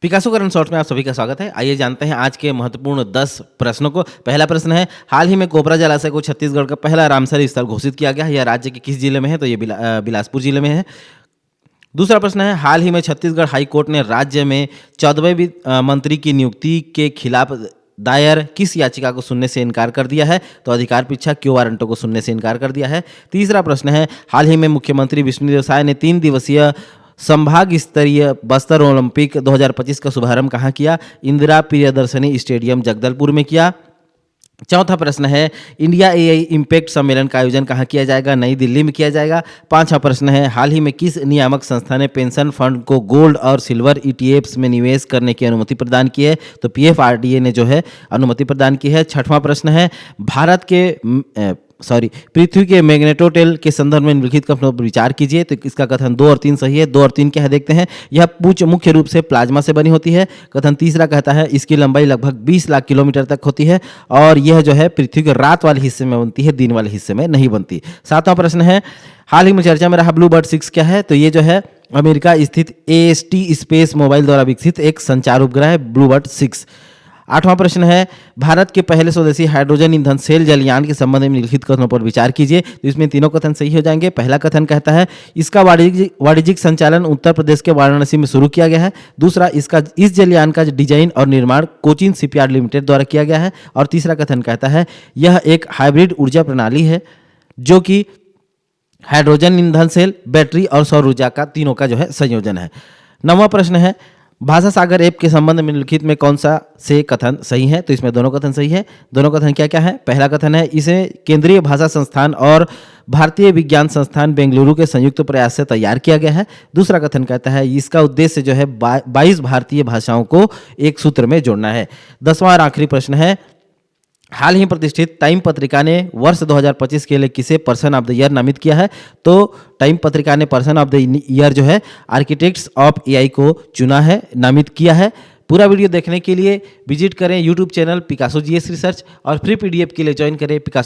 Picasso current shorts में आप सभी का स्वागत है। आइए जानते हैं आज के महत्वपूर्ण 10 प्रश्नों को। पहला प्रश्न है, हाल ही में कोबरा जलाशय को छत्तीसगढ़ का पहला रामसर स्थल घोषित किया गया है। यह राज्य के किस जिले में है? तो ये बिलासपुर जिले में है। दूसरा प्रश्न है, हाल ही में छत्तीसगढ़ हाई कोर्ट ने राज्य में 14वें मंत्री की नियुक्ति के खिलाफ दायर किस याचिका को सुनने से इनकार कर दिया है? तो अधिकार परीक्षा क्यू वारंटों को सुनने से इनकार कर दिया है। तीसरा प्रश्न है, हाल ही में मुख्यमंत्री विष्णुदेव साय ने 3 दिवसीय संभाग स्तरीय बस्तर ओलंपिक 2025 का शुभारंभ कहाँ किया? इंदिरा प्रियदर्शनी स्टेडियम जगदलपुर में किया। चौथा प्रश्न है, इंडिया एआई इम्पैक्ट सम्मेलन का आयोजन कहाँ किया जाएगा? नई दिल्ली में किया जाएगा। पांचवा प्रश्न है, हाल ही में किस नियामक संस्था ने पेंशन फंड को गोल्ड और सिल्वर ईटीएफ्स में निवेश करने की अनुमति प्रदान की है? तो पीएफआरडीए ने जो है अनुमति प्रदान की है। छठवां प्रश्न है, पृथ्वी के मैग्नेटोटेल के संदर्भ में निम्नलिखित कथनों पर विचार कीजिए। तो इसका कथन 2 और 3 सही है। 2 और 3 क्या है देखते हैं। यह पूंछ मुख्य रूप से प्लाज्मा से बनी होती है। कथन तीसरा कहता है इसकी लंबाई लगभग 20 लाख किलोमीटर तक होती है और यह जो है पृथ्वी के रात वाले हिस्से में बनती है, दिन वाले हिस्से में नहीं बनती। सातवां प्रश्न है, हाल ही में चर्चा में रहा ब्लू बर्ड 6 क्या है? तो ये जो है अमेरिका स्थित AST स्पेस मोबाइल द्वारा विकसित एक संचार उपग्रह है, ब्लू बर्ड 6। आठवां प्रश्न है, भारत के पहले स्वदेशी हाइड्रोजन ईंधन सेल जलयान के संबंध में निम्नलिखित कथनों पर विचार कीजिए। तो इसमें तीनों कथन सही हो जाएंगे। पहला कथन कहता है इसका वाणिज्यिक संचालन उत्तर प्रदेश के वाराणसी में शुरू किया गया है। दूसरा, इस जलयान का डिजाइन और निर्माण कोचिन शिपयार्ड लिमिटेड द्वारा किया गया है। और तीसरा कथन कहता है यह एक हाइब्रिड ऊर्जा प्रणाली है जो कि हाइड्रोजन ईंधन सेल, बैटरी और सौर ऊर्जा का तीनों का जो है संयोजन है। 9वां प्रश्न है, भाषा सागर ऐप के संबंध में निम्नलिखित में कौन सा से कथन सही है? तो इसमें दोनों कथन सही है। दोनों कथन क्या क्या है? पहला कथन है इसे केंद्रीय भाषा संस्थान और भारतीय विज्ञान संस्थान बेंगलुरु के संयुक्त प्रयास से तैयार किया गया है। दूसरा कथन कहता है इसका उद्देश्य जो है 22 भारतीय भाषाओं को एक सूत्र में जोड़ना है। 10वां और आखिरी प्रश्न है, हाल ही प्रतिष्ठित टाइम पत्रिका ने वर्ष 2025 के लिए किसे पर्सन ऑफ द ईयर नामित किया है? तो टाइम पत्रिका ने पर्सन ऑफ द ईयर जो है आर्किटेक्ट्स ऑफ एआई को चुना है, नामित किया है। पूरा वीडियो देखने के लिए विजिट करें YouTube channel Picasso GS research और फ्री पीडीएफ के लिए ज्वाइन करें पिकासो